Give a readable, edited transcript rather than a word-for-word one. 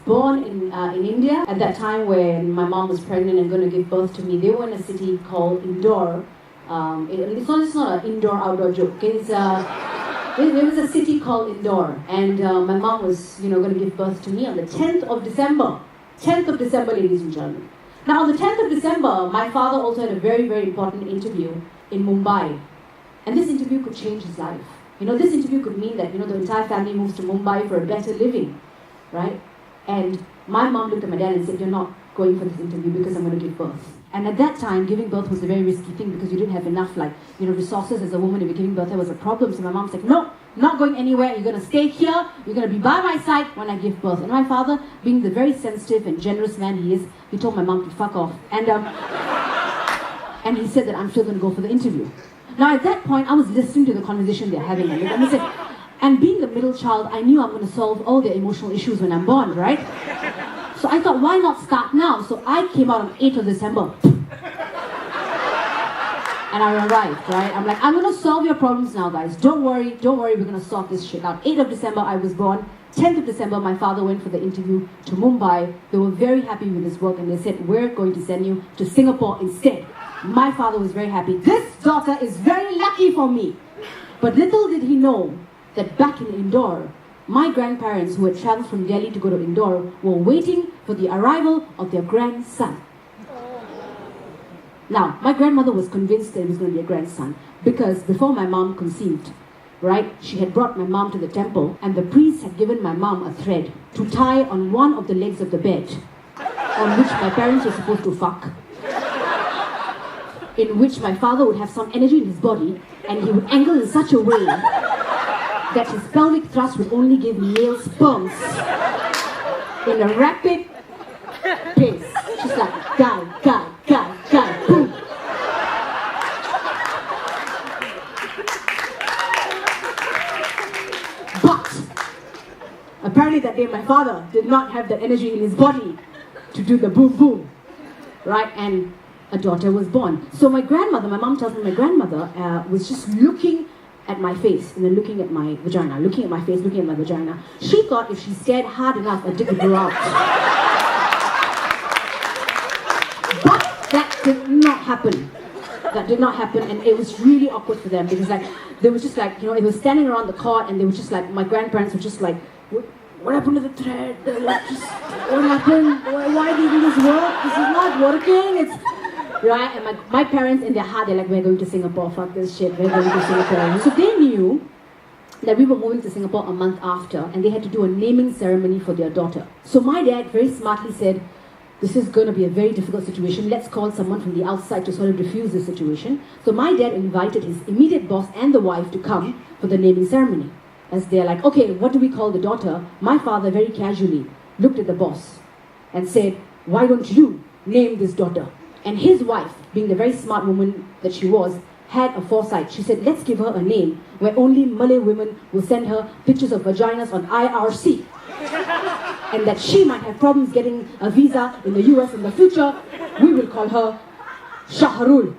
born in India. At that time when my mom was pregnant and going to give birth to me, they were in a city called Indore. It's not an indoor-outdoor joke. Okay? There was a city called Indore, and my mom was, going to give birth to me on the 10th of December. 10th of December, ladies and gentlemen. Now, on the 10th of December, my father also had a very, very important interview in Mumbai. And this interview could change his life. This interview could mean that, the entire family moves to Mumbai for a better living, right? And my mom looked at my dad and said, "You're not going for this interview because I'm going to give birth." And at that time, giving birth was a very risky thing because you didn't have enough, resources as a woman. If you're giving birth, there was a problem. So my mom said, "No, not going anywhere. You're going to stay here. You're going to be by my side when I give birth." And my father, being the very sensitive and generous man he is, he told my mom to fuck off. And he said that I'm still going to go for the interview. Now, at that point, I was listening to the conversation they're having. And he said, and being the middle child, I knew I'm going to solve all their emotional issues when I'm born, right? So I thought, why not start now? So I came out on 8th of December. And I arrived, right? I'm like, I'm going to solve your problems now, guys. Don't worry, we're going to sort this shit out. 8th of December, I was born. 10th of December, my father went for the interview to Mumbai. They were very happy with his work, and they said, "We're going to send you to Singapore instead." My father was very happy. This daughter is very lucky for me. But little did he know that back in Indore, my grandparents who had traveled from Delhi to go to Indore were waiting for the arrival of their grandson. Now, my grandmother was convinced that it was going to be a grandson because before my mom conceived, right, she had brought my mom to the temple and the priest had given my mom a thread to tie on one of the legs of the bed on which my parents were supposed to fuck, in which my father would have some energy in his body and he would angle in such a way that his pelvic thrust would only give male sperms in a rapid pace. Just like, guy, boom. But apparently that day my father did not have the energy in his body to do the boom boom, right? And a daughter was born. So my mom tells me my grandmother was just looking at my face and then looking at my vagina, looking at my face, looking at my vagina. She thought if she stared hard enough, a dick would grow out. But that did not happen. That did not happen, and it was really awkward for them because they was just it was standing around the court and they were just my grandparents were just like, what happened to the thread? What happened? Why didn't this work? This is not working. It's right, and my parents in their heart, they're like, we're going to Singapore, fuck this shit, we're going to Singapore. So they knew that we were moving to Singapore a month after, and they had to do a naming ceremony for their daughter. So my dad very smartly said, this is going to be a very difficult situation, let's call someone from the outside to sort of diffuse the situation. So my dad invited his immediate boss and the wife to come for the naming ceremony. As they're like, okay, what do we call the daughter? My father very casually looked at the boss and said, why don't you name this daughter? And his wife, being the very smart woman that she was, had a foresight. She said, let's give her a name where only Malay women will send her pictures of vaginas on IRC. And that she might have problems getting a visa in the US in the future. We will call her Sharul.